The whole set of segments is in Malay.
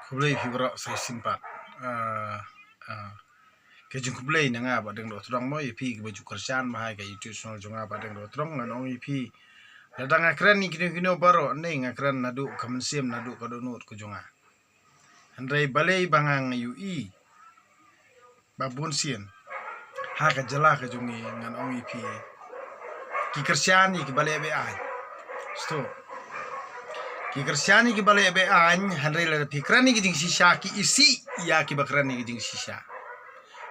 kublai fibra sai simpat ke jung kublai nanga ba deng do trong mo ipi ke baju kerjaan mahai ke YouTube channel jonga ba deng do trong nganong ipi ladang akran ni kino baro nei ngakran nadu kamen nadu kadonut ku jonga handrai balai bangang UI babun sien ha ka jala ka jungi nganong ipi ki kerjaan ni ke balai be ai sto ki kerjaan ki balai be an handrai la pikrani ki jing sisa ki isi ya ki bakrani ki jing sisa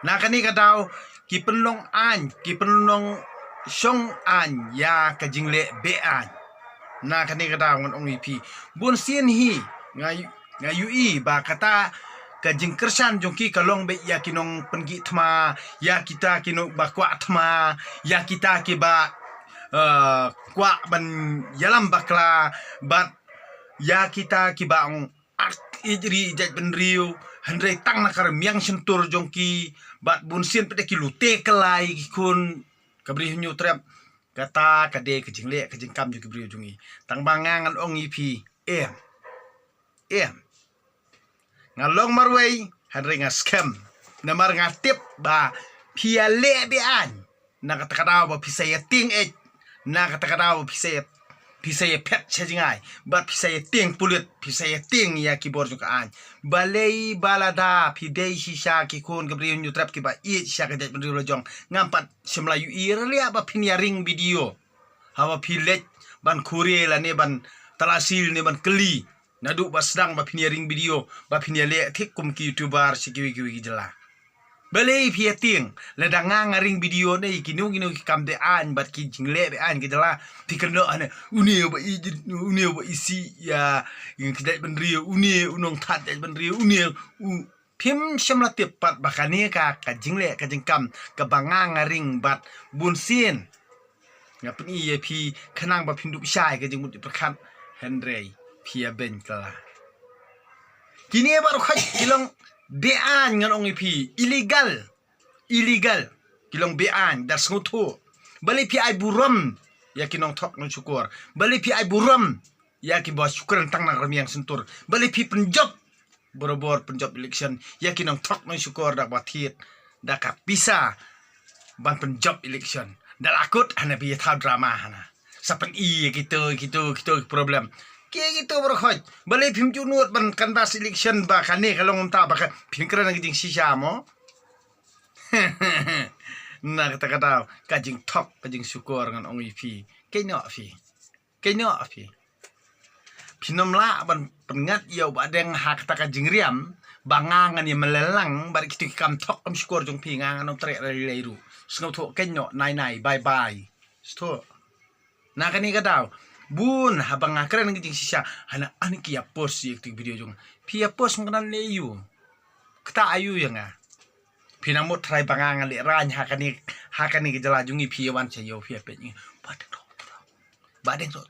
na kani kadau ki penlong an ki penlong song an ya ka jing le be an na kani kadau ngon ong ipi bun sien hi ngai UI ba kata ka jing kersan jong ki kalong be ya kinong pengi thma ya kita kino ba kwa thma ya kita ki ba kwa ban yalam bakla bat ya kita ki ba ong ak ijri jaj ben riu handrai tang nakar miang sentur jongki bat bunsin pede ki lute kelai kun kabri nyu trap kata kade ke jingle ke jingkam ju kabri jungi tang bangangan ong ipi ngalong marwei handrai nga scam namar nga tip ba piale be an na kata kata ba pisaya ting na kata kata ba pisaya pet chajingai bat pisaya ting pulit pisaya ting ya keyboard juga an balai balada pidei sisa ki kun kabri nyu trap ki ba i sisa ka det bendri lojong ngampat semla yu lia ba ring video hawa pilet ban kure la ne ban talasil ne ban keli nadu ba sedang ba ring video ba le thik kum ki youtuber sikiwi jela balai pia ting ladang ngaring video ne kinu ki kamde an bat ki jingle be an ki jela tikendo ane uni ba isi ya yang kidat benri uni unong that benri uni phim semla tepat bakane ka jingle ka jingkam ka bangang ngaring bat bunsin ngapni ye pi khanang ba phindu sai ka jingmut prakhat handrai pia ben kala kini baru khai kilong bean ngan ong ipi illegal kilong bean dar sngutu bali pi ai buram ya kinong thok no syukur bali pi ai buram ya ki bos syukuran tang nang yang sentur bali pi penjob borobor penjob election ya kinong thok no syukur dak bathit dak pisa ban penjob election dalakut hana bi thau drama hana sapen i gitu problem kayak gitu berkhoj balik phim junut ban kanvas election ba kane kalong ta ba phingkran ngi jing sisa mo na kata kajing top kajing syukur ngan ong ipi keno fi pinomla ban pengat yo ba deng hak ta kajing riam bangangan ye melelang bar kitu kam tok am syukur jong pingang anom tre leiru sngau tho keno nai bye sto na kani kadau bun habang akren ngi sisa hana ani kia post yek video jong pia post mengenal leyu kata ayu ya nga pinamut try bangangan le ran hakani ke jela jungi pia wan chayo pia pe ni badeng to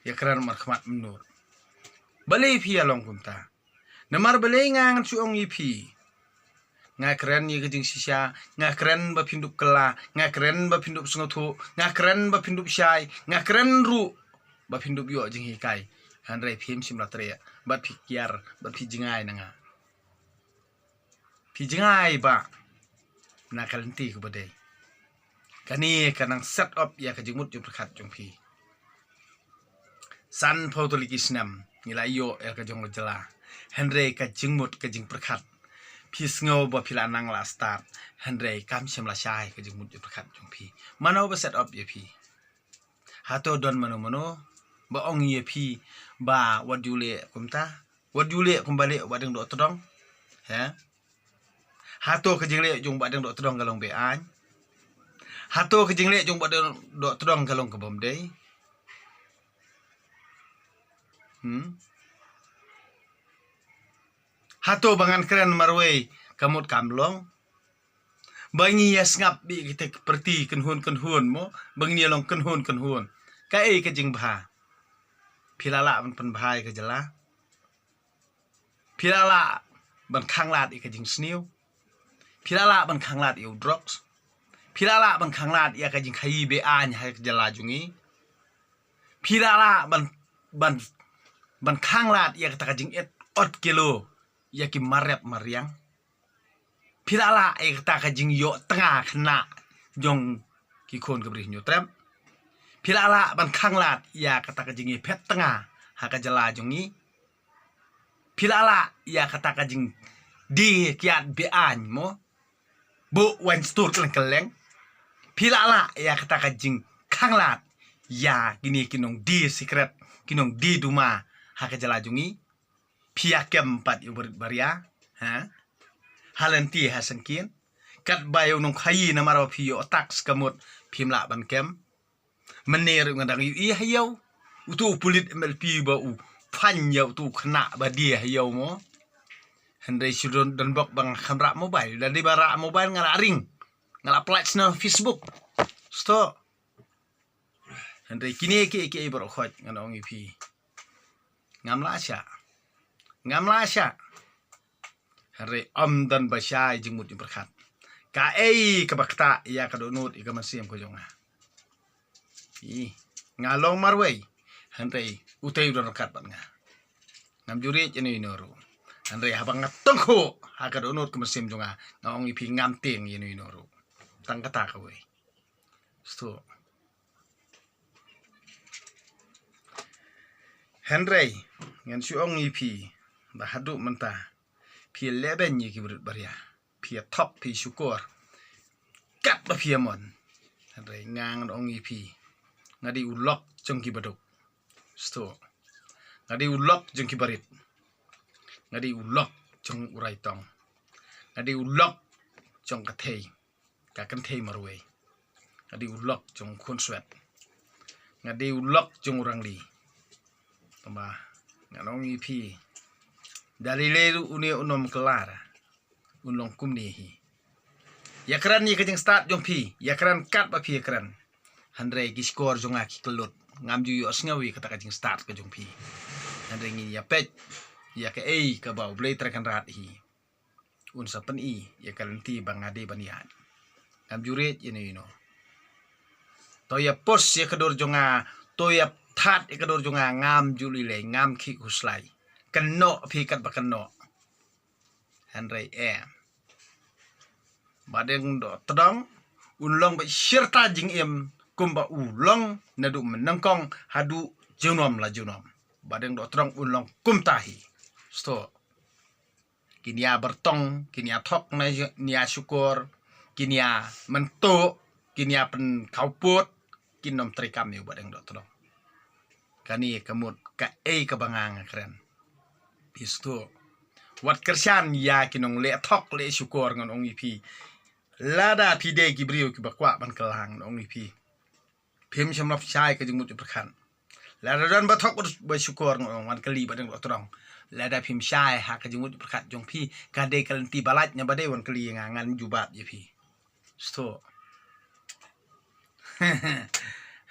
ya kran markhmat menur balai pia long kunta namar balai ngang suong ipi ngakren ye gejing sisa ngakren ba pindup kela ngakren ba pindup sengotu ngakren ba pindup syai ngakren ru ba pindup yo jing hikai handrai phim simla tre ba pikiar ba pijingai nanga pijingai ba nakalenti ko bade kani kanang set up ya kajimut ju prakhat jong pi san photolikisnam ngilai yo ya kajong jela handrai kajingmut kajing prakhat pis ngau ba pila nang la start handrai kam semla syai ke jingmut ju prakhat jong pi mano ba set up ye pi hato don mano ba ong ye pi ba wadule kumta wadule kumbali ba deng do todong ha hato ke jingle jong ba deng do todong galong be an hato ke jingle jong ba deng do todong galong ke bom dei hato bangan keren marwei kamut kamlong bangi ya ngap bi kita perti kenhun mo bangi long kenhun ka ke jing bha pilala ban bhai ke jela pilala ban khanglat ke jing sniu pilala ban khanglat eu drugs Pilala ban khanglat ya ka jing khai be an ha jala jungi. Pilala ban khanglat ya ka jing et ot kilo ya ki marep mariang. Pilala ya ka jing yo tengah kena jong ki khon ka bri nyu trem. Pilala ban khanglat ya ka jing pet tengah ha ka jala jungi. Pilala ya ka jing di kiat be an mo. Bu wan stur keleng. Pilala ya kata jing khanglat ya gini kinong di secret kinong di duma haka jalajungi pia keempat yu baria ha halanti hasangkin kat bayo nong khayi na maro pio otak skamut pimla ban kem menir ngadang yu i hayau utu pulit mlp ba u phan yau tu khna ba dia hayau mo handai sudon dan bok bang khamra mobile dan di bara mobile ngala ring ngala plat na Facebook sto handai kini ke bro khoj nganong ipi ngamla sya handai dan basya jingmut yang berkat ka ka bakta ya ka donut ika masiem ko jonga ngalong marway handai utay don rakat ban nga ngam juri jeni inoru handai habang ngatongko ha ka donut ka masiem jonga ngong ipi ngam ting yenu inoru tang kata ka we sto Henry ngan suong ipi bahadu menta pi leben yi kibrit baria pi top pi syukur kat ba pi mon Henry ngang ong ipi ngadi ulok jong ki baduk sto ngadi ulok jong ki barit ngadi ulok jong urai tong ngadi ulok jong kathei ka kan thei marwe ngadi ulok jong khon swet ngadi ulok jong urang li tamba nganong ipi dari leru uni unom kelara unlong kumni hi yakran ni kajeng start jong pi yakran kat ba pi yakran handre ki skor jong aki kelut ngam ju yo sngawi kata kajeng start ka jong pi handre ngi ya pet ya ke ka bau blay trakan rat hi un sapen i ya kalanti bangade banian ngam juret yene ino to ya pos ya kedor jonga to ya that ikador jonga ngam julile ngam ki huslai keno pikat bakeno handrai badeng do tedong unlong ba syirta jing em kumba ulong nadu menengkong hadu junom la junom badeng do tedong unlong kumtahi sto kinia bertong kinia thok na nia syukur kinia mentuk kinia pen kauput kinom trikam yu badeng do tedong kani kamut ka kabangang keren pisto wat kersian ya kinong le thok le syukur ngon ong ipi lada pide gibriu ki bakwa ban kelang ong ipi pim samlap chai ka jingmut berkan lada dan bathok ba syukur ngon wan kali badeng lo trong lada pim chai ha ka jingmut berkat jong pi kade kalenti balat nya bade wan kali ngangan jubat ye pi sto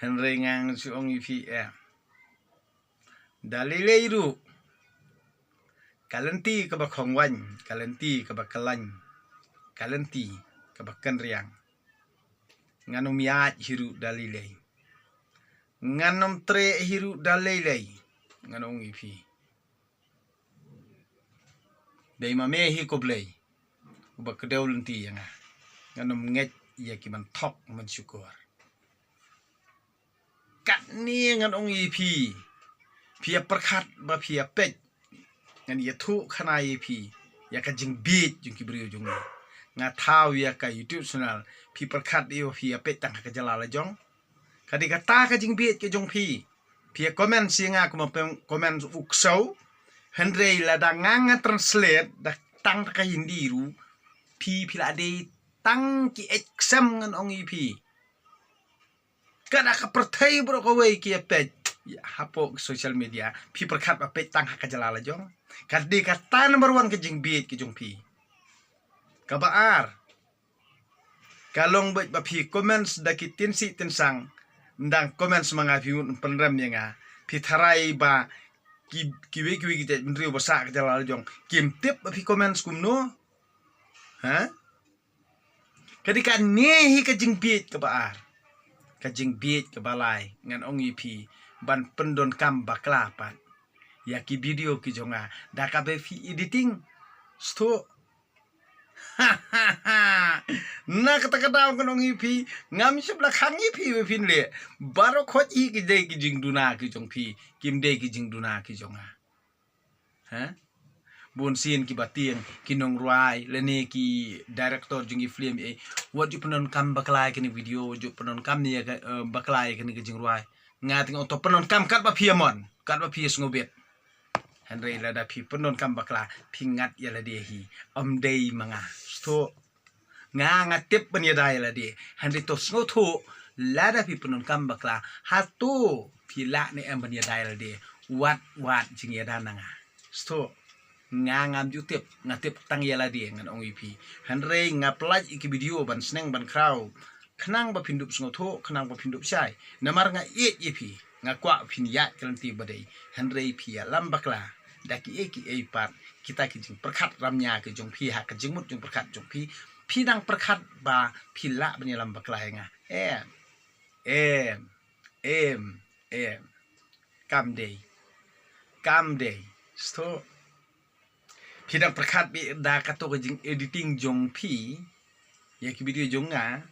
henry ngang su ong ipi dalileiru kalenti ka bakhong wan kalenti ka bakalan kalenti ka bakan riang nganom ya hiru dalilei nganom tre hiru dalilei nganong ipi dei mame hi ko blei ba kedew lenti yang nganom nget ya ki man thok man syukur kat ni nganong ipi pia perkat ba pia pet ngan ya thu khana ipi ya ka jing bit jung ki brio jung nga thau ya ka YouTube channel pi perkat io pia pet tang ka jalala jong kadi kata ka jing bit ke jong pi pia comment singa kuma comment uksau Henry la da nganga translate da tang ka hindi ru pi pila de tang ki exam ngan ong ipi kada ka perthai bro ko wei ki pet ya hapo social media pi perkat ba pet tang ka jalala jong kadi kata number 1 ke jing bit ke jong pi kabaar kalong ba pi comments da ki tinsi tinsang ndang comments mga view penram yang pi tharai ba kiwi kita ndrio basa ka jalala jong kim tip ba pi comments kumno ha ketika nehi ke jing beat ke baar ke jing beat ke balai ngan ong ipi ban pendon kam baklapan ya ki video ki jonga da ka be fi editing sto na kata kata kan ong ipi ngam sebelah khang ipi be fin le baro khot i ki de ki jing duna ki jong pi kim de ki jing duna ki jonga ha bon sin ki batien ki nong ruai lene ki director jungi film wat ju penon kam baklai kini video ju penon kam ni baklai kini ki jing ruai ngating oto penon kam kat ba piamon kat ba pies ngobet Henry lada pi penon kam bakla pingat ya lade hi dei manga sto nga ngatip banya dai lade Henry to sngo thu lada pi penon kam bakla hatu pila ne banya dai lade wat jing ya dananga sto ngam jutip ngatip tang ya lade ngan ong ipi Henry ngaplaj iki video ban sneng ban kraw khnang ba pindup sngo thu khnang ba pindup sai namar nga ipi ngakwa pinya kelanti badai Henry pia lambakla daki part kita kijing perkat ramnya ke jong pi ha ke jingmut jong perkat jong pi dang perkat ba pila banya lambakla nga kam day sto pi dang perkat bi da kato ke jing editing jong pi ya ki video jong nga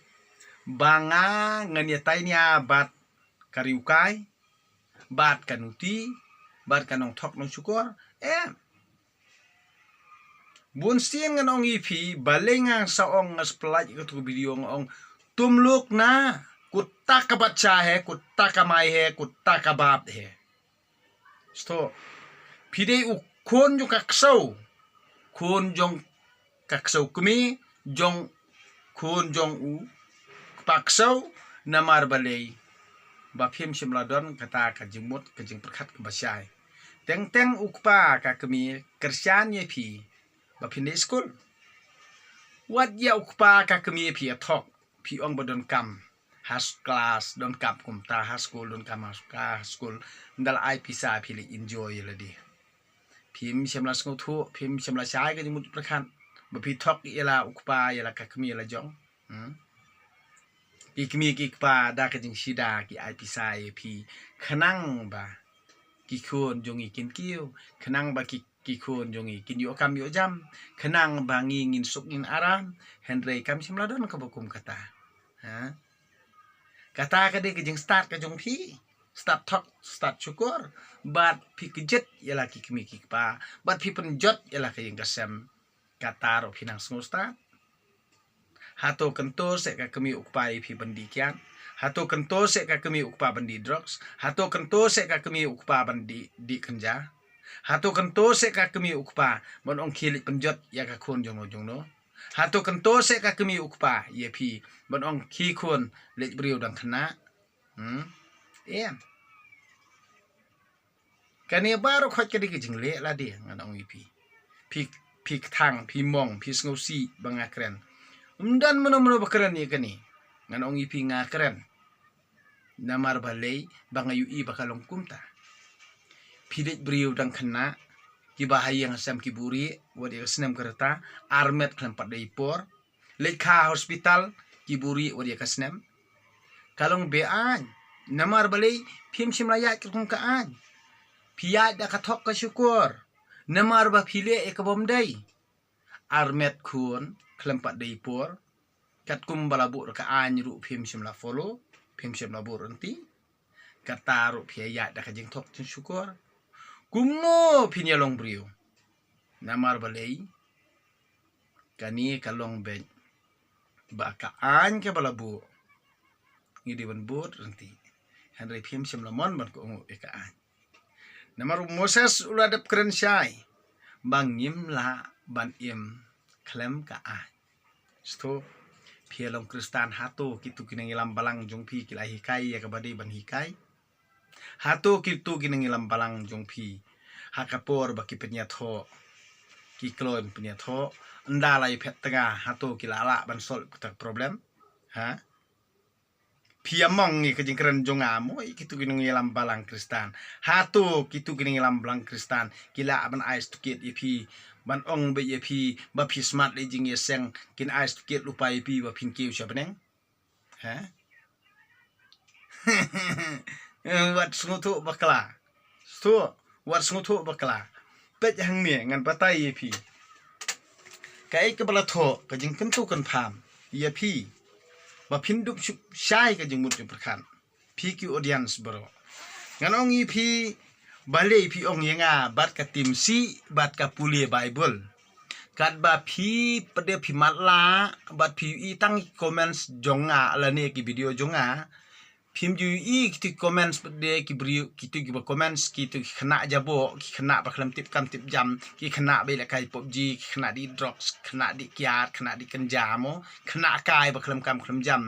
banga ngania tainya bat kariukai bat kanuti bat kanong thok nong syukur bun sien nganong ipi balengang saong ngas pelaj ke tu video ngong tumluk na kutta ka bacha he kutta ka mai he kutta ka bap he sto pide u kon jo kaksau kon jong kaksau kumi jong kon jong u paksau namar balei ba phim simladon kata ka jingmut ka jing perkhat ka basai teng ukpa ka kemi kersian ye pi ba phinde school wat ya ukpa ka kemi pi athok pi ong bodon kam has class don kap kum ta has school don kam has school ndal ai pisa pi le enjoy le di phim simla sngo thu phim simla sai ka jingmut perkhat ba pi thok yela ukpa yela ka kemi la jong ikmi kikpa da ka jing sida ki ai pisai pi khanang ba ki khon jongi kin kiu khanang ba ki khon jongi kin yo kam yo jam khanang ba ngi ngin suk ngin aram Henry kam simladon ka bokum kata ha kata ka de ka jing start ka jong pi start talk start syukur bat pi kejet yala ki kmi kikpa bat pi penjot yala ka jing kasem kata ro pinang sngo start hato kento se ka kami ukpai pi bandi kian hato kento se ka kami ukpa bandi drugs hato kento se ka kami ukpa bandi di kenja hato kento se ka kami ukpa mon ong khilik penjot ya ka khon jong no hato kento se ka kami ukpa ye pi mon ong khi khon le brio dang khana kani baro khot ka di jing le la di ngan ong ipi pi thang pi mong pi sngosi banga kren dan meno bakran ni kani ngan ong ipi nga keren namar balei banga yu i bakalong kumta pidet brio dang khana ki bahayang sam ki buri wadi snam kereta armet klempat daipor lekha hospital ki buri wadi kasnam kalong bean namar balei phim simlaya kum kaan pia da kathok ka syukur namar ba phile ekabom dai armet khun kelempat daipor kat kum balabu ka anru phim simla follow phim simla buranti kataru phiaya da ka jing thok tin syukur kumno phinya long brio namar balei kani kalong ben ba ka an ke balabu ngidi ban bot ranti Henry phim simla mon ban ko e ka an namar Moses uladap keren syai bangim la ban im klem ka an sto pielong kristan hato kitu kinangilam balang jong pi kila hikai ya kabadi ban hikai hato kitu kinangilam balang jong pi hakapor baki penyatho ki kloim penyatho ndalai phet tanga hato kila ala ban sol tak problem ha piamong ni kajing keren jong amo kitu kinangilam balang kristan hato kitu kinangilam balang kristan kila aban ais tukit ipi ban ong be ye pi ba pi smart le jing ye seng kin ice kit lupa ye pi ba pin kiu sha beneng ha wat sungutu bakla sto wat sungutu bakla pet hang ne ngan patai ye pi kai ke bala tho ka jing kan tu kan pham ye pi ba phin dup shai ka jing mut perkan pi ki audience bro ngan ong ye pi bale pi ong yenga bat ka tim si bat ka puli bible kat ba pi pede pi matla bat pi i tang comments jonga ala ne ki video jonga phim ju i ki comments pede ki brio ki tu ki ba comments ki tu khana jabo ki khana ba khlam tip kam tip jam ki khana be la kai PUBG ki khana di drugs khana di kiat khana di kenjamo khana kai ba khlam kam khlam jam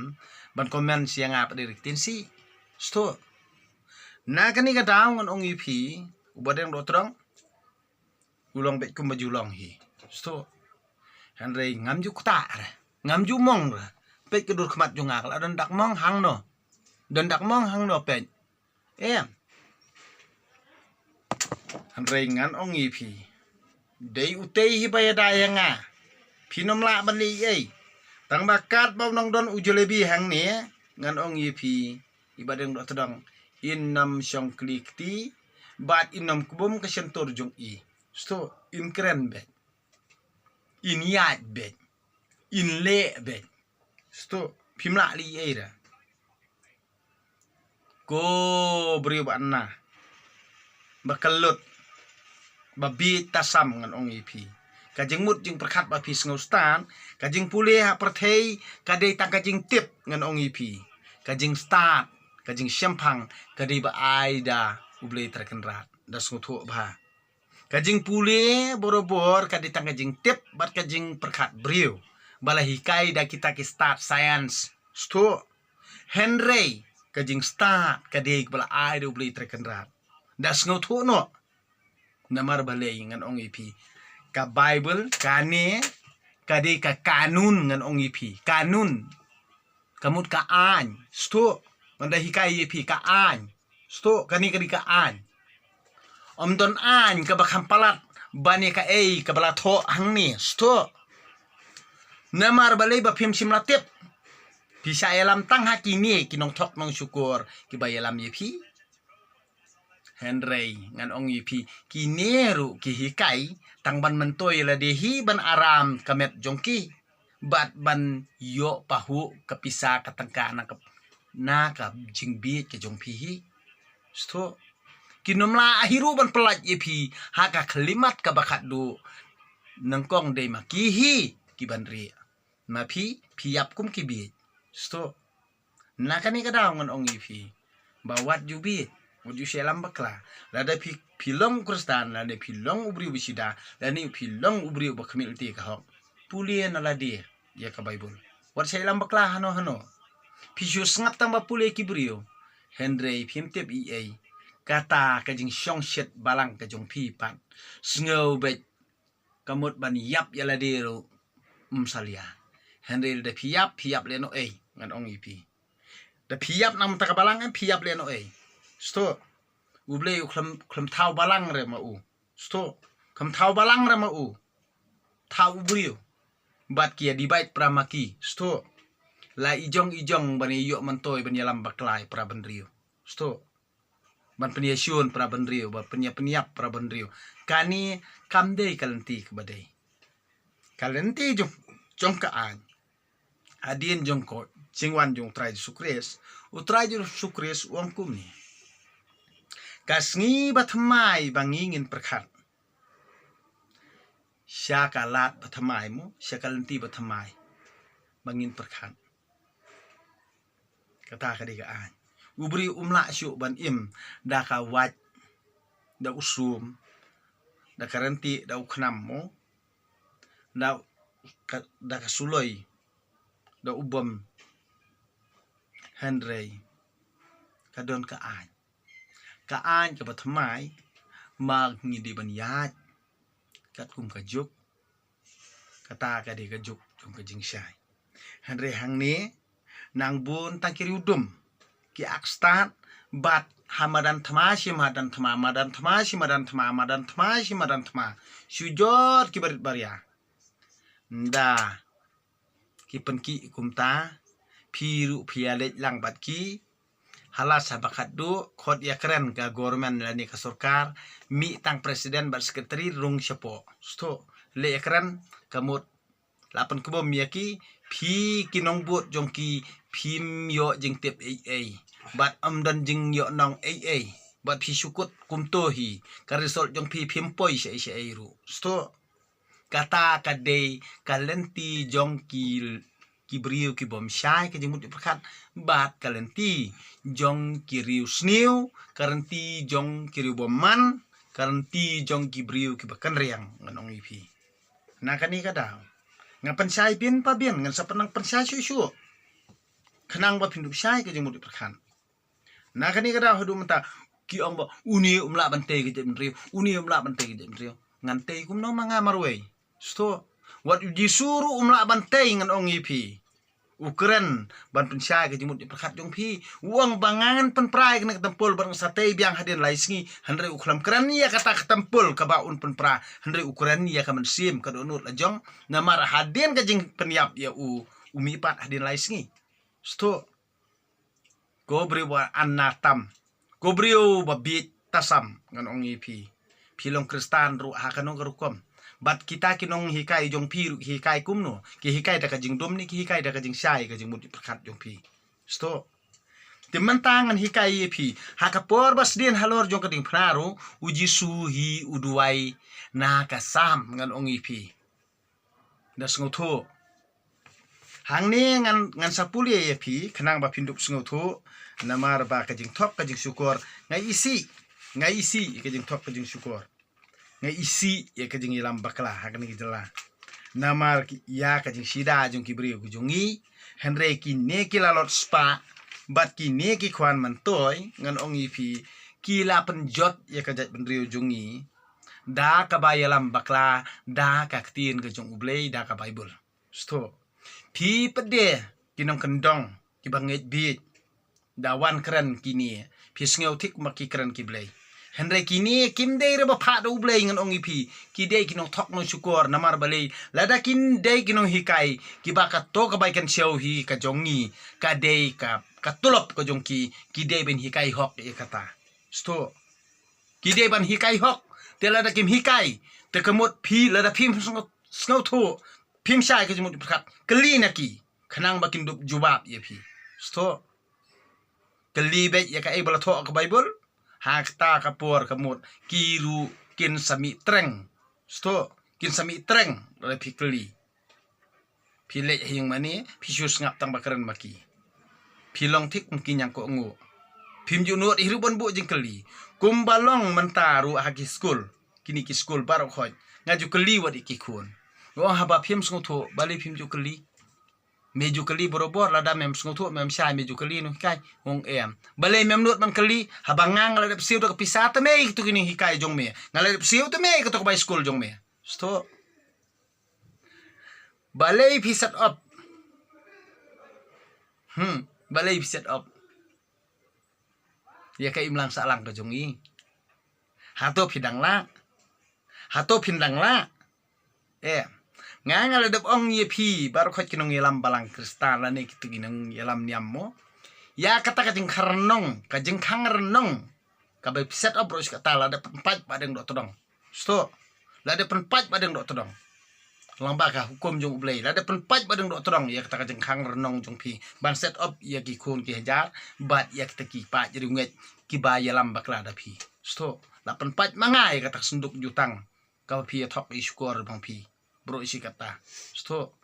ban comments yang apa pede tin si sto na kani ka daw ngon ong ip ubadeng do trong ulong bet kum baju long hi sto han rei ngam ju kta ngam ju mong pet kedur khmat junga kala dan dak mong hang no dan dak mong hang no pet em han rei ngan ong ip dei utei hi baya dayanga phinom la ban li ei tang bakat bau nong don ujulebi hang ne ngan ong ip ibadeng do tedang innam syong klik ti bat innam kubum kesentur jung i sto in keren bet in yat bet in le bet sto pimla li era ko beri banna bakalut babi tasam ngan ong ip kajing mut jing perkhat ba pis ngustan kajing pule ha perthei kadei tang kajing tip ngan ong ip kajing start kajing syempang kadei ba aida ublei terkenrat das ngutu ba kajing pule borobor kadei tang kajing tip bat kajing perkhat brio bala hikai da kita ki start science sto henry kajing start kadei bala aida ublei terkenrat das ngutu no namar balei ngan ong ip ka bible kane kadei ka kanun ngan ong ip kanun kamut ka an sto manda hikai ip ka an sto kani kadi ka an om don an ka bakham palat bani ka ei ka bala tho hangni sto namar balei ba phim sim latip bisa elam tang hakini kinong thok nong syukur ki bayalam ip henry ngan ong ip kineru ki hikai tang ban mentoi la dehi ban aram kamet jongki bat ban yo pahu kapisa katangka na ka jingbi ke jongpi hi sto kinomla ahiru ban pelat ip haka kelimat ka bakat du nangkong de makihi ki ban ri mapi piap kum ki bi sto nakani ka daw ngan ong ip bawat jubi uju selam bakla lada pilong kristan lada pilong ubri bisida lani pilong ubri bakmil ti ka hok pulien ala dia ya ka bible wat selam bakla hano pisyu sngap tang ba pule ki brio henry pimtep ea kata kajing syong shet balang kajong pi pan sngow bet kamut ban yap yala dero salia henry de piap leno ngan ong ip de piap nam ta balang piap leno sto uble klam thau balang re ma u sto kam thau balang re ma u thau brio bat kia dibait pramaki sto la ijong bani yo mantoi ban yalam baklai pra bandrio sto ban peniasyun pra bandrio ba peniap pra bandrio kani kamdei kalenti kebadai kalenti jong ka an adien jong ko jingwan jong trai sukres utrai jong sukres uang kumni kasngi batmai bangingin perkhat syakalat batmai mo syakalenti batmai bangin perkhat kata kadigaan ubri umla syu ban im da ka wat da usum da karanti da uknam mo da ka suloi da ubam henry kadon ka an ka batmai mag ngidi ban yat kat kum ka juk kata ka de ka juk jong ka jing syai henry hang ni nang bun tangkiri udum ki akstat bat hamadan thma si madan thma madan thma si madan thma madan thma si madan thma sujud ki barit barya nda ki penki kumta piru pialet lang bat ki halas habakat du khot ya keren ka government lani ka sarkar mi tang presiden bar sekretari rung sepo sto le keren kamut lapan kubom miyaki phi kinong bot jongki phim yo jing tep ai bat amdan jing yo nong ai bat phi sukut kumto hi ka result jong phi phim poi se ai ru sto kata kadei kalenti jong ki brio ki bom shai ke jimut perkat bat kalenti jong ki riu sniu karanti jong ki riu bom man karanti jong ki brio ki bakan riang nganong ipi nakani kada ngapan shai pin pa bien ngan sapanang pensai su kenang ba pindup shai ke jimut perkat nakani kada hodu menta ki ong ba uni umla bante ke jim riu uni umla bante ke jim riu ngante kum no manga marwei sto wat jisuru umla bante ngan ong ipi Ukren ban pensai ke jimut perkat jong pi uang bangangan pen prai kena ketempul barang sate biang hadin laisngi handre ukram keren ya kata ketempul ke baun pen pra handre ukuran ya kamen sim ke donut lajong namar hadin ke jing peniap ya umi pat hadin laisngi sto go briwa anatam go brio babit tasam ngan ong ipi pilong kristan ru hakanong kerukom bat kita kinong hikai jong pi hikai kumno ki hikai da kajing dom ni ki hikai da kajing sai kajing mudi perkat jong pi sto timentangan hikai pi hakapor bas din halor jong kading praru uji suhi uduai na kasam ngan ong ipi das ngoto hang ni ngan sapuli pi kenang ba pindup ngoto namar ba kajing thok kajing syukur ngai isi kajing thok kajing syukur ngai isi ya kajing ilam bakla hakani gejela namar ya kajing sida jong ki brio jongi henre ki ne ki lalot spa bat ki ne ki khwan mantoy ngan ong ipi ki la penjot ya kajat brio jongi da ka bayalam bakla da ka ktin ke jong ublei da ka bible sto pi pede kinong kendong ki banget bit da wan keren kini pi sngew tik maki keren ki blei Henry kini kim day reba phat do blay ngan ong ipi ki day kinong thok no syukur namar balay lada kin day kinong hikai ki baka to ka bai kan show hi ka jongi ka day ka tulop ka jongki ki day ben hikai hok e kata sto ki day ban hikai hok te lada kim hikai te kamut phi lada phim sngo tho phim sai ka jumut phat kali naki khanang bakin dup jubab ye phi sto kali be ya ka e bala tho ka bible hakta kapur kamut kiru kin sami treng sto kin sami treng dari pikli pile hing mani pisus ngap tang bakaran maki pilong tik mungkin yang ko ngu pim junut hirubon bu jengkeli kumbalong mentaru hagi school kini ki school baru khoj ngaju keli wadi kikun oh haba pim sngutu bali pim ju keli meju keli borobor lada mem sngutu mem sai meju keli no kai wong em balai mem nut man keli habangang lada psiu to pisata me tu kini hikai jong me ngala psiu to me to by school jong me sto balai pisat up balai pisat up ya kai imlang salang ke jongi hato pindang la nganga ledep ong ye pi baru khot kinong yelam balang kristal lane kitu ginong yelam niammo ya kata kajing karnong kajing kangernong kabe set up bros kata la de penpat padeng dok todong sto la de penpat padeng dok todong lambaka hukum jong blei la de penpat padeng dok todong ya kata kajing kangernong jong pi ban set up ya ki kun ki hajar bat ya kita ki pa jadi nget ki ba yelam bakla da pi sto la penpat mangai kata senduk jutang kau pi thok iskor bang pi bro isi kata sto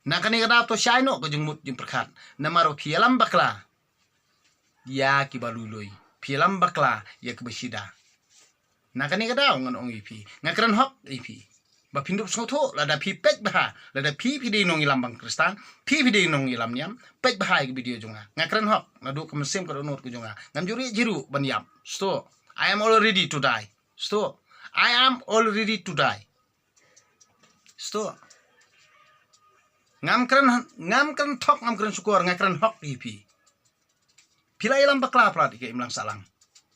nakani kada to shaino ko jungmut jing perkat namaro pialam bakla ya ki baluloi pialam bakla ya ki besida nakani kada ngon ong ipi ngakran hok ipi ba pindup sngoto lada pi pet bah lada pi di nong ilam bang kristan pi di nong ilam niam pet bah ki video junga ngakran hok nadu ko mesim ko not ko junga ngamjuri jiru banyam sto I am all ready to die sto I am all ready to die sto ngam kran thok ngam kran syukur ngakran hok ipi pila ilam bakla plat ke imlang salang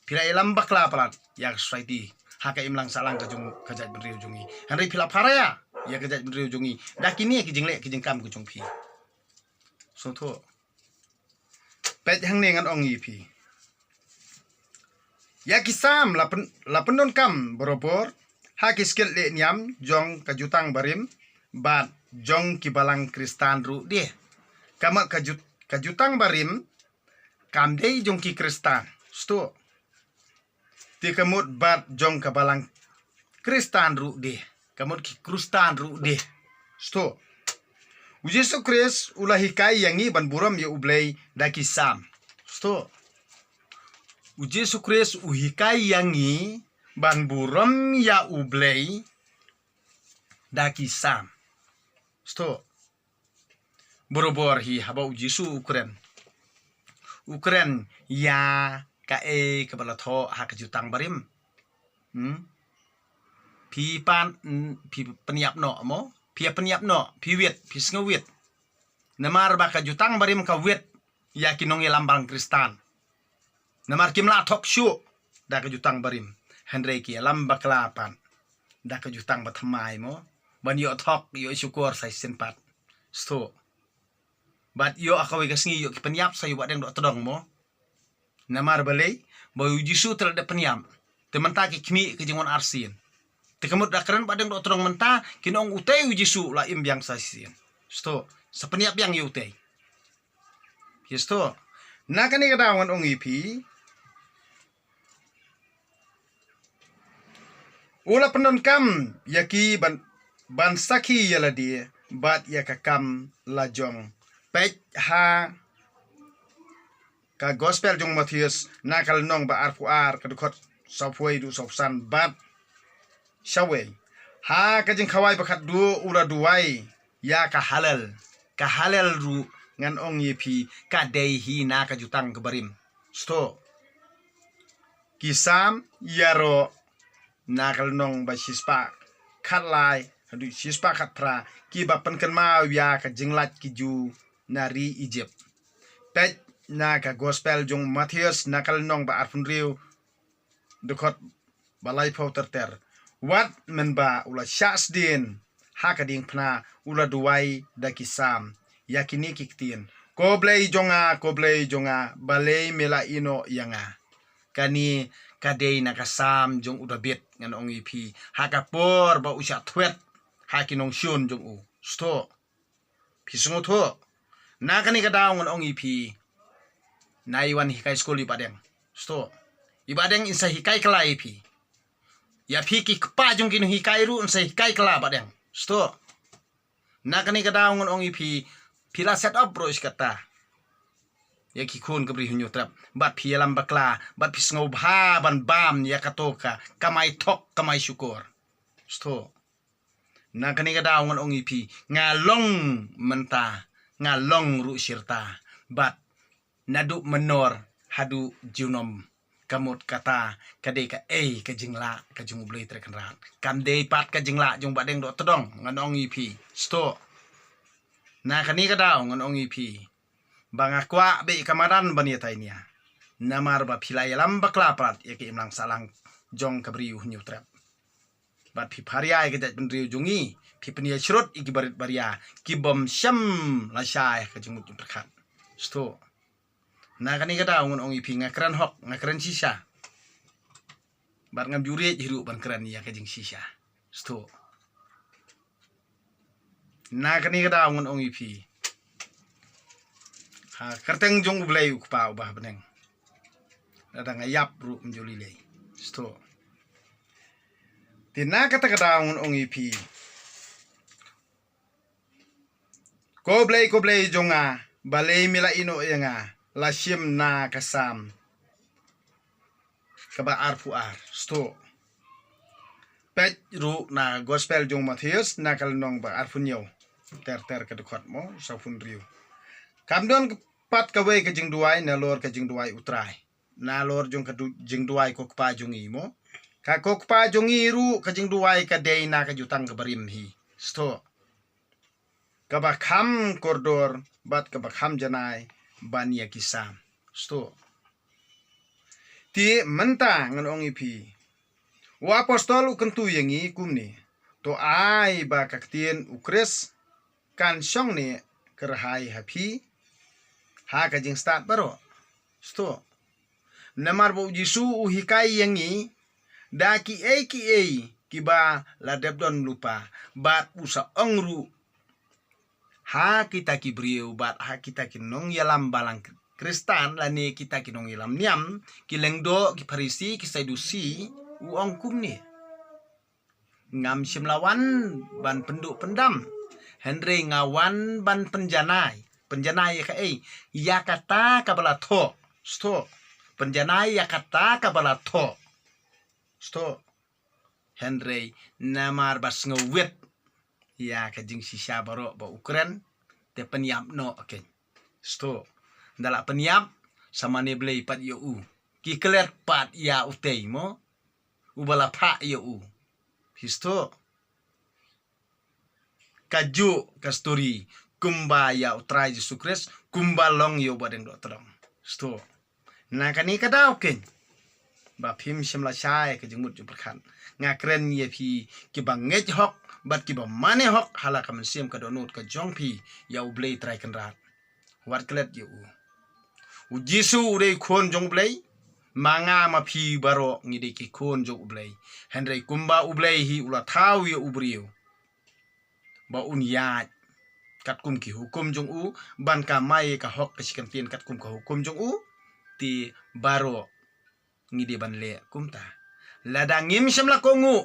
pila ilam bakla plat ya society haka imlang salang kajat benriu jungi henry pila paraya ya kajat benriu jungi dak ini ke jingle ke jingkam ke jungpi so tho pet hang nengan ong pi ya kisam lapen non kam borobor ha kiskel le nyam jong kajutang barim bat jong kibalang kristan ru dia kama kajutang barim kam dei jong ki kristan sto ti kamut bat jong kabalang kristan ru dia kamut ki kristan ru dia sto Yesus Kristus ulah hikai yangi ban buram ya ublay daki sam sto Yesus Kristus uhikai yangi ban buram ya ublay daki sam sto borobor hi haba Yesus Ukren ya kae kabalatho hak jutang barim pi peniap no mo pi peniap no pi wet pi ngewet namar baka jutang barim ka wet ya kinong lambang kristan namar kimla tok shu da ka jutang barim henry ki lambak lapan da ka jutang batmai mo ban yo thok yo syukur sai senpat sto bat yo akawi kasngi yo ki peniap sayu badeng dok todong mo namar balai boy jisu terhadap peniap tementa ki kimi ke jingon arsin tekamut dakran badeng dok todong menta kinong utei jisu la im yang sasin sto sapeniap yang yo utei yesto nakani kadawan ong ipi ula penon kam yaki ban saki yala dia bat yakakam lajong pek ha ka gospel jong Matius nakal nong ba arpuar kadukot sopway du sopsan bat shawe ha ka jing khawai bakat du ura duai ya ka halal ru ngan ong yepi ka dei hi na ka jutang ke barim sto kisam yaro nakal nong ba sispa khatlai hadu sispa khat pra ki ba pankan ma ya ka jinglat ki ju nari Egypt pet na ka gospel jong Matius nakal nong ba arfun riu dekot balai pau ter wat men ba ula syas din haka ding pna ula duai da kisam yakini kiktin koblei jonga balei mela ino yanga kani kadei nakasam jong uda bit ngan ong ipi haka por ba usya twet hakinong syun jong u sto pisungo tho nakani kadaw ngon ong ipi naiwan hikai skuli padeng sto ibadeng insa hikai kala ipi ya piki kpa jong kin hikai ru insa hikai kala padeng sto nakani kadaw ngon ong ipi pila set up bro iskata ya kikun kabri hunyo trap bat pialam bakla bat pisngau bha ban bam ya katoka kamai tok kamai syukur sto nakani kadaw ngon ong ipi ngalong menta ngalong ru sirta bat nadu menor hadu junom kamut kata kade ka ka jingla ka jung blei trekanran kam dei pat ka jingla jung badeng do todong ngan ong ipi sto na kani kadaw ngan ong ipi banga kwa be kamaran bani tainia namar ba philai lam bakla prat ya ki imlang salang jong kabriu nyu trap bat phi pharia ke dat benriu jungi phi penia shrot igi barit baria ki bom syam la syai ka jumut perkhat sto na kani kada ngon ong ipi ngakran hok ngakran sisa bat ngam jure hiru ban kran ya ka jing sisa sto na kani kada ngon ong ipi ha kerteng jong ublai ukpa ubah beneng ada ngayap ru menjoli lei sto tina kata ngon ong ipi koblei jonga balei mila ino yanga lasim na kasam kaba arpuar sto pet ru na gospel jong Matius nakal nong ba arfunyo ter kedekot mo safun riu kamdon pat kawai ke jing duai na lor ke jing duai utrai na lor jong ke jing duai ko kpa jong imo ka ko kpa jong ru ke jing duai ka dei na ka jutang ke barim hi sto kaba kham kordor bat kaba kham janai bania kisam sto ti menta ngan ong ipi wa apostol ukentu yangi kumni to ai ba kaktien ukres kan syong ni kerhai hapi ha ka jing start baro sto namar bo jisu uhikai yangi da ki ki ba la debdon lupa bat usa ongru ha kita ki briu bat ha kita ki nong yalam balang Kristan lani kita ki nong yalam niam ki lengdo ki parisi ki saidusi uong kumni ngam simlawan ban penduk pendam Henry ngawan ban penjanai ya ka ya kata kabala tho sto penjanai ya kata kabala tho sto Henry namar bas ngewet ya ka jing sisa baro ba ukren te penyap no okay sto ndala penyap sama ne blei pat yo u ki klet pat ya utei mo ubala pha yo u histo kaju kasturi kumba ya utrai Yesus Kristus kumba long yo badeng do tolong sto na kani kada oken ba phim shimla chai ke jingmut ju perkhan nga kren ye phi ki bangej hok bat ki ba mane hok hala kam sim ka donut ka jong phi ya ublei trai kan rat wat klet yo u Yesu urei khon jong blei manga ma phi baro ngide ki khon jong ublei henry kumba ublei hi ula thau ye ubriu ba un ya kat kum ki hukum jong u ban ka mai ka hok ka sikan tien kat kum ka hukum jong u ti baro ngide ban le kumta lada ngim shemla kongu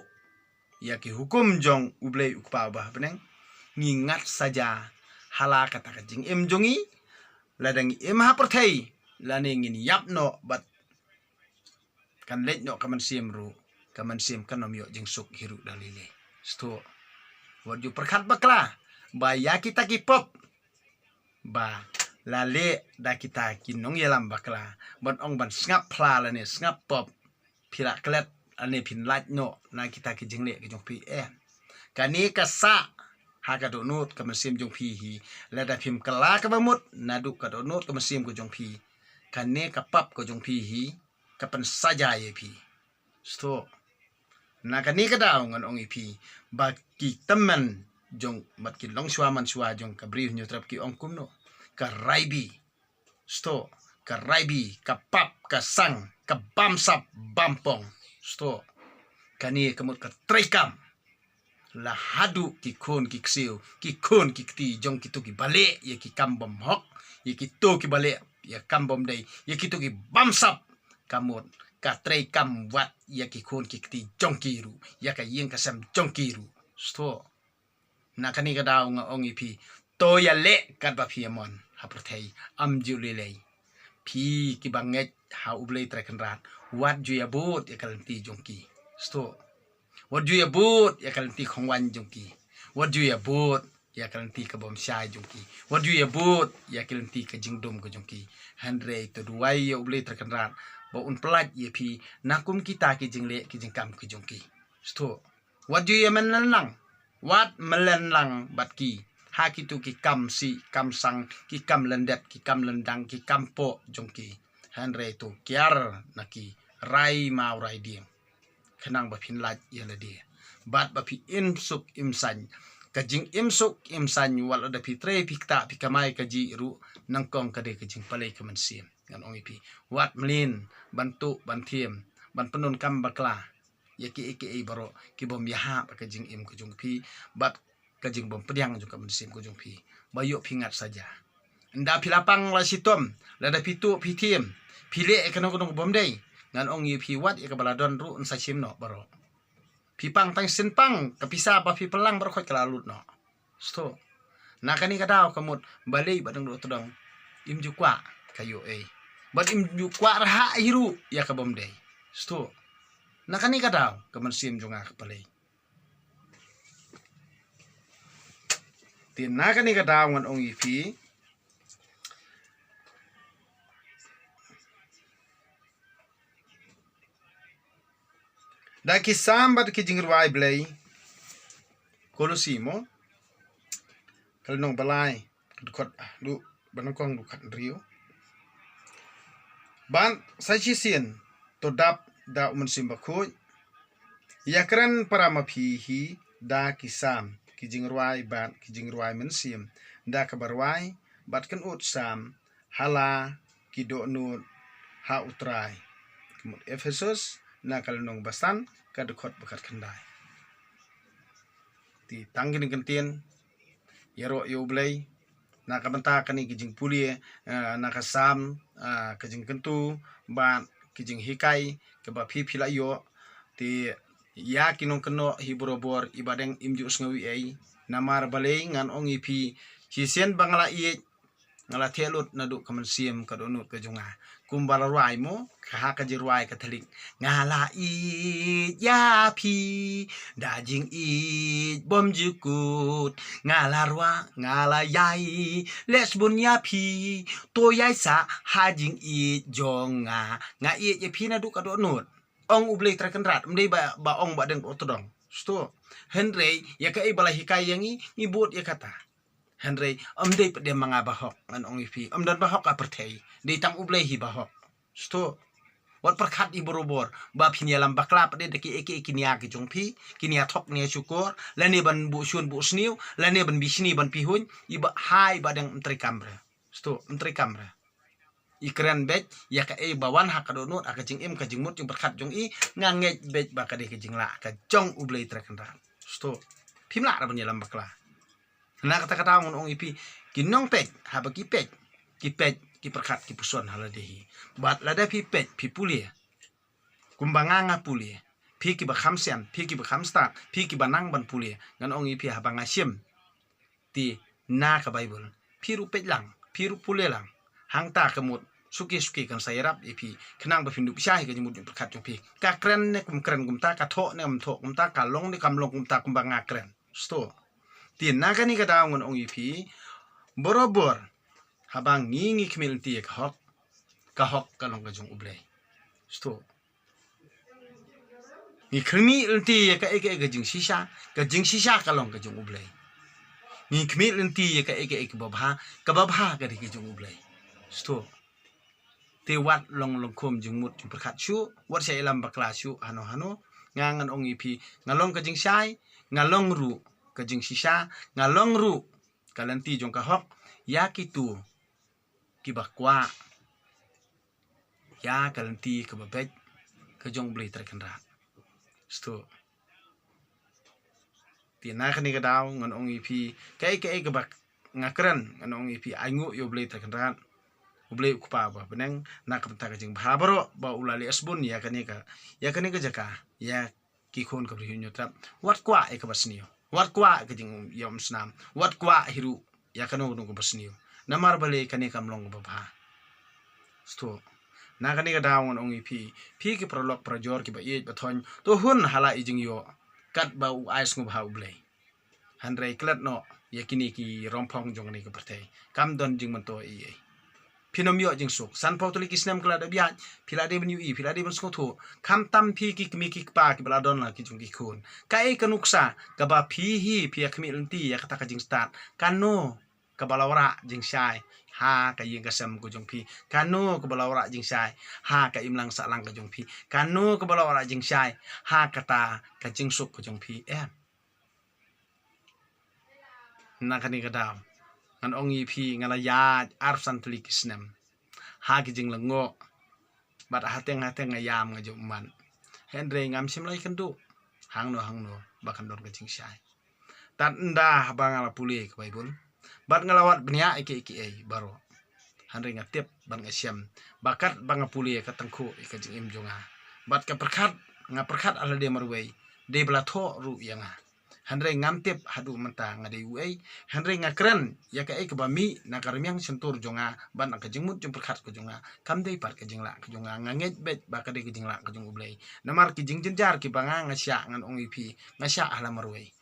ya ki hukum jong ublei ukpa ba peneng ngingat saja hala kata ka jing em jongi lada ngi em ha perthai lane ngin yapno bat kan let no kaman sim ru kaman sim kanom yo jing suk hiru dalile sto wadu perkhat bakla ba ya kita ki pop ba lale da kita ki nong yelam bakla ban ong ban ngap pla la ne ngap pop phila klet ane phin lat no na kita ki jingle ki jong pi kani ka sa ha ka do not ka masim jong pi hi la da phim kala ka bamut na du ka do not ka masim ko jong pi kani ka pap ko jong pi hi ka pan saja ye pi sto na kani ka daw ngan ong ipi ba ki taman jong mat ki long shwa man shwa jong ka bri nyu trap ki ong kum no ka raibi sto ka raibi ka pap ka sang ka bamsap bampong sto kani kamut ka traikam la hadu ki khon ki ksiu ki khon ki ti jong ki tu ki bale ye ki kambom hok ye ki to ki bale ye kambom dei ye ki tu ki bamsap kamut ka traikam wat ye ki khon ki ti jong ki ru ya ka yeng ka sam jong ki ru sto na kani ka daw nga ong ipi to ya le kat ba phi amon ha prthei am ju le le phi ki banget ha ublei trakan rat wat ju ya bot ya kalanti jongki sto wat ju ya bot ya kalanti khongwan jongki wat ju ya bot ya kalanti ka bom shai jongki wat ju ya bot ya kalanti ka jingdom ko jongki handre to duai ya ublei trakan rat ba un plat ye phi nakum kita ki jingle ki jingkam ki jongki sto wat ju ya menlang wat melenlang bat ki ha ki tu ki kam si kam sang ki kam lendet ki kam lendang ki kampo jongki handre tu kiar naki rai mau rai diem khenang ba phin lat yela dia bat ba phi im suk im san ka jing im suk im san wal da phi tre phi ta phi kamai ka ji ru nang kong ka de ka jing palai ka man sim ngan ong ipi wat mlin bantu ban thiem ban penun kam bakla ya ki baro ki bom ya ha ka jing im ko jong phi bat ka jing bom pediang jong ka man sim ko jong phi bayo phingat saja nda phi lapang la sitom la da phi tu phi thiem phile ekono kono bom dei ngan ong yi phi wat ya ka baladon ru un sa sim no baro phi pang tang sin pang ka pisa ba phi pelang baro khot kala lut no sto na kani ka daw kamut balei badang do todong im ju kwa kayo bat im ju kwa raha hiru ya ka bom dei sto na kani ka daw ka man sim jonga ka palei tin na kani ka daw ngan ong yi phi da ki sambat ki jingirwai blei kolosimo kal nong balai khot du banong kong du khat rio ban sai chi sien todap da uman simbakut ya keren para mapihi da kisam kijing ruai bat kijing ruai mensim da kabarwai bat kan ut sam hala kido nut ha utrai kemut Efesus na kalnong basan kadukot bakat kendai ti tanggin gentien yaro yoblay na kabanta kani kijing pulie na kasam kijing kentu ban kijing hikai keba pila yo ti ya kinong keno hiborobor ibadeng imjus ngawi ai namar balay ngan ong ipi hisen bangala i ngala telut nadu kamansim kadonut kajunga kumbala ruai mo kaha kaji ruai katelik ngala i ya pi dajing i bom jukut ngala rua ngala yai lesbun ya pi to yai sa hajing i jonga nga i ya pi nadu kadonut ong ublay trakenrat mdey ba ong ba deng otodong sto henry ya ka ibala hikai yangi ngibut ya kata henry amdey pede mga bahok an ong ipi amdan bahok apertei di tang ublay hi bahok sto wat perkat iborobor ba pinyalam bakla pede deki eki kinia ki jongpi kinia thok nia syukur lani ban bu syun bu sniu lani ban bisni ban pihun iba hai badang menteri kamra sto menteri kamra ikren bet ya ka bawan ha kadonut akajing im kajing mut jing berkat jong i nganget bet bakade kajing la ka jong ublay trekendra sto pimla ra banyalam bakla na kata-kata ngon ong ipi kinong pet ha bagi pet ki perkat ki puson haladehi bat lada pi pet pi pulie kumbanganga pulie pi ki bakhamsian pi ki bakhamsta pi ki banang ban pulie ngan ong ipi ha bangasim ti na ka bible pi ru pet lang pi ru pulie lang hang ta kemut suki kan sayarap ipi kenang bapindu pisah ke jemut berkat jopi ka kren ne kum kren kum ta ka tho ne kum ta ka long ne kam long kum ta kum banga kren sto tin na kani ka dawngon ong ipi borobor habang ngingi kmil ti ka hok ka long ka jong ublay sto ni krmi ti ka eke jing sisa ka long ka jong ublay ni kmil ti ka eke babha ka di ka jong ublay sto te wat long kum jengmut jung perkat syu wat saya lam bakla syu hano ngangan ong ipi ngalong ka jing sai ngalong ru ka jing sisa ngalong ru kalanti jong ka hok ya kitu ki bakwa ya kalanti ka babek ka jong blay terkenra sto tina kani ka daw ngan ong ipi kai ka bak ngakran ngan ong ipi aingu yo blay terkenra ublay kupa ba beneng nak kapta ka jing bhabaro ba ulali asbun ya kani ka jaka ya ki khon ka bri trap wat kwa e ka basniyo wat kwa ka jing yom snam wat kwa hiru ya kanu nu ka basniyo namar bale kani kam long ba bha sto na kani ka dawon ong ipi pi ki prolog prajor ki ba ye ba thon to hun hala i jing yo kat ba u ais ngu bha ublay handrai klat no ya kini ki rompong jong ni ka pertai kam don jing manto i pinomyo jing suk san pau tuli kisnam kala da biat pila de benyu i pila de ben skoto kam tam pi ki kmi ki pa ki bala don la ki jung ki khun kai kanuksa ka ba pi hi pi kmi lenti ya kata ka jing start kano ka balawra jing sai ha ka ying kasam ko jung pi kano ka balawra jing sai ha ka imlang sa lang ka jung pi kano ka balawra jing sai ha kata ka jing suk ko jung pi na kani ka daw an ong ipi ngala ya arsan tuli kisnam ha ki jing lengo bat hateng ngayam nga man henry ngam sim lai kendu hangno bakan don ka jing sai tan nda bangala puli ka bible bat ngalawat benya eke baro henry ngatip ban ngasiam bakat banga puli ka tengku ka jing im jonga bat ka perkat ala de marwei de blato ru yanga Henry ngamtip hadu menta ngade uai Henry ngakren ya ka ke bami nakarmiang sentur jonga ban ka jingmut jung perkat ko jonga kamdei par ka jingla ka jonga nganget bet ba ka de ka jingla ka jung ublay namar ki jing jenjar ki banga ngasya ngan ong ipi ngasya ala marwei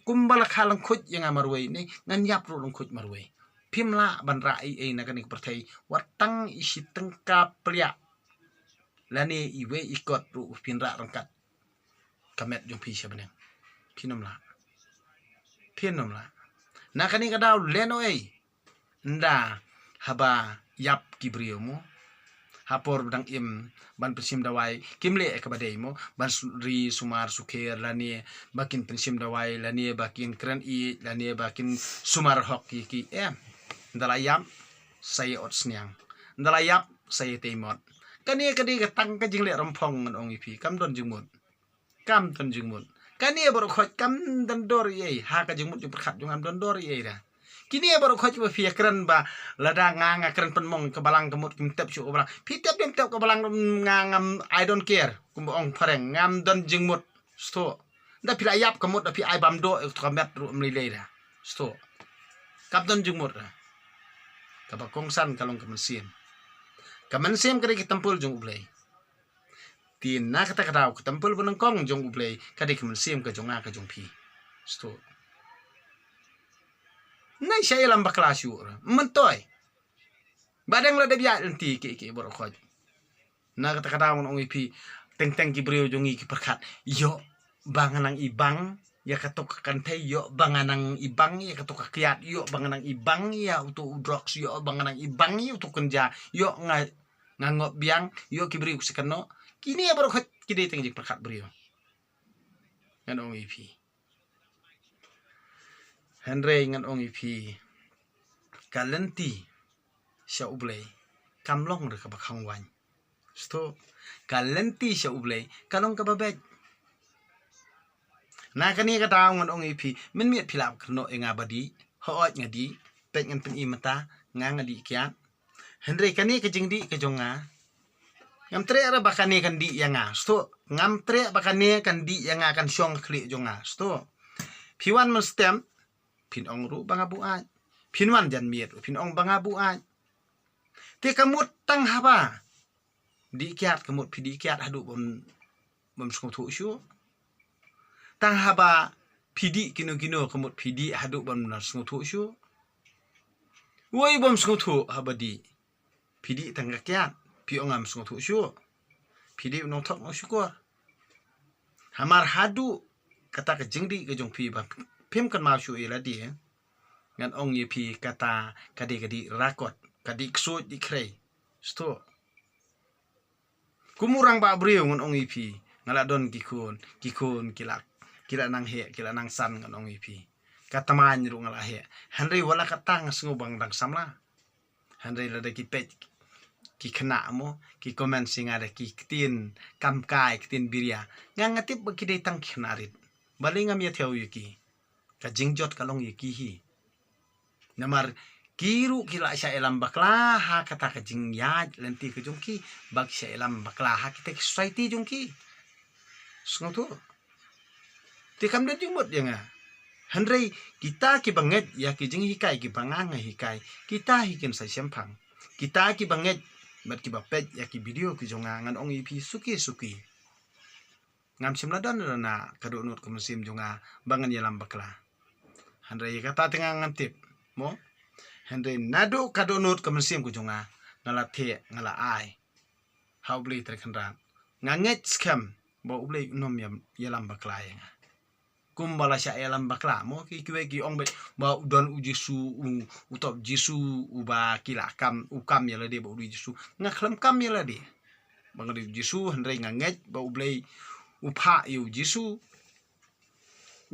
kumbala khalang khut yang marwei ni ngan yap ru khut marwei pimla ban ra ai nakani perthai watang isi tengka plia lani iwe ikot ru pinra rangkat kamet jung pi sebeneng pinom la nakani ka daw leno nda haba yap kibrio mo hapor bedang im ban pensim dawai kimle ekabadei mo ban ri sumar sukher lani bakin pensim dawai lani bakin kran I lani bakin sumar hok ki dalayam saya ot snyang dalayap saya temot kani kadi katang ka jingle rompong ngon ong ipi kam don jingmut kam don jingmut kani bor khot kam don dor ye ha ka jingmut ju perkhat jung am don dor ye da kini bor khot ba fi kran ba lada nganga kran penmong ke balang kemut kim tep chu balang pi tep dem tep ke balang ngangam I don't care kum ong pareng ngam don jingmut sto da pi ayap kemut da pi ai bam do to kamet ru mlile da sto kam don jingmut da kabakongsan kalong kemensim kemensim kadi kitampul jong ublay tin na kata kataw kitampul benengkong jong ublay kadi kemensim ke jonga ke jong pi sto nai saya lam bakla syur mentoy badang la debia enti ki bor khoj na kata kataw ong ipi teng teng ki brio jongi ki perkat yo banganang ibang ya katok kantai yo banganang ibang ya katok kiat yo banganang ibang ya untuk drugs yo banganang ibang yo untuk kenja yo ngangop biang yo kibri sekeno kini ya baru kide tengjik perkat brio ngan ong ipi Henry ngan ong ipi kalenti sya ublay kamlong re kabakang wan sto kalenti sya ublay kalong kababet na kani ka taong ngon ong ipi min miet pilap kno enga badi hoot ngadi pek ngan pen imata nga ngadi kiat Henry kani ka jingdi ka jonga ngam tre ara bakani kan di yanga sto ngam tre bakani kan di yanga kan syong kli jonga sto piwan mestem pin ong ru banga buat pinwan jan miet pin ong banga buat te kamut tang haba di kiat kamut pidi kiat hadu bom tu syu tang haba pidi kino kamut pidi hadu bom tu syu woi bom tu haba di pidi tang kiat pi ongam tu syu pidi nong thok no syukur hamar hadu kata ke jingdi ke jong pi ba pim kan mau syu ila di ngan ong ye pi kata kadi rakot kadi ksut di krei sto kumurang ba brio ngon ong ipi ngala don kikun kila nang he kila nang san ngon ong ipi kataman ru ngala he Henry wala katang ngubang dang samla Henry la ki pet ki kena mo ki komen singare ki tin kamkai tin biria ngangatip bakide tang kinarit balingam ya theo yuki ka jingjot kalong yuki hi namar kiru kila sya elam bakla ha kata ka jing ya lenti ke jungki bak sya elam bakla ha kita society jungki sngoto ti kam de jumot ya nga Henry kita ki banget ya ki jing hikai ki banganga hikai kita hikin sa sempang kita ki banget bat ki bapet ya ki video ki jonga ngan ong ipi suki ngam simla don na kado nut kemesim jonga bangan yalam bakla Henry kata tengah ngantip mo Henry nado kado nut kemesim ku jonga ngala the ngala ai how beli terkenrat nganget scam bo ublei unom yalam bakla ya kumbala sya yalam bakla mo ki kiwe ki ong be ba udon ujisu utop jisu uba kila kam ukam ya lade ba udi jisu ngaklam kam ya lade bang di jisu Henry nganget ba ublei upha yu jisu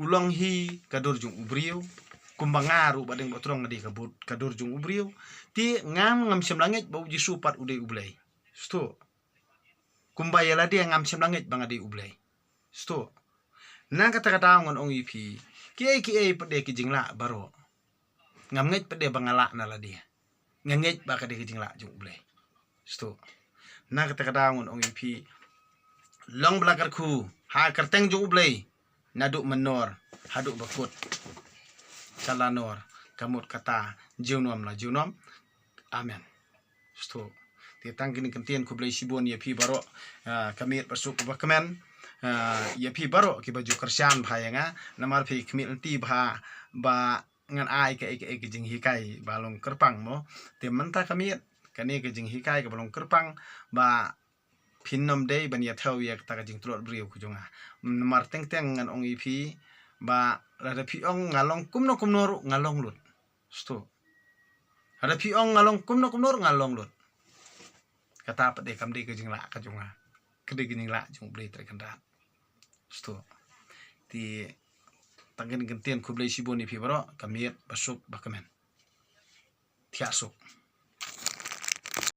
ulong hi kadur jung ubriu kumbangaru badeng botrong ngadi kabut kadur jung ubriu ti ngam sem langit bau jisu pat ude ublei sto kumbaya lade ngam sem langit bang adi ublei sto nang kata ngon ong ipi ki pede ki jingla baro ngam nget pede bangala na lade nget ba kade ki jingla jung ublei sto nang kata ngon ong ipi long belakar ku ha kerteng jung ublei naduk menor haduk bakut kalanor kamut kata jiunom amen sto ti tangkini kentien ku blai sibon ya pi baro kami pasuk bakamen ya pi baro ki baju kersian bhayanga namar pi kmi ti ba ngan ai ke jing hikai balong kerpang mo ti menta kami kani ke jing hikai ke balong kerpang ba pinnom dei ban ya thau ya ta jing trot brio ku jonga namar teng ngan ong ipi ba ada piong ngalong kumno ngalong lut sto ada piong ngalong kumno ngalong lut kata apa deh kam deh kejeng la kajunga kede gini la jung beli terkendat sto ti tangen gentian kublai siboni fi baro kamir basuk bakamen tiasuk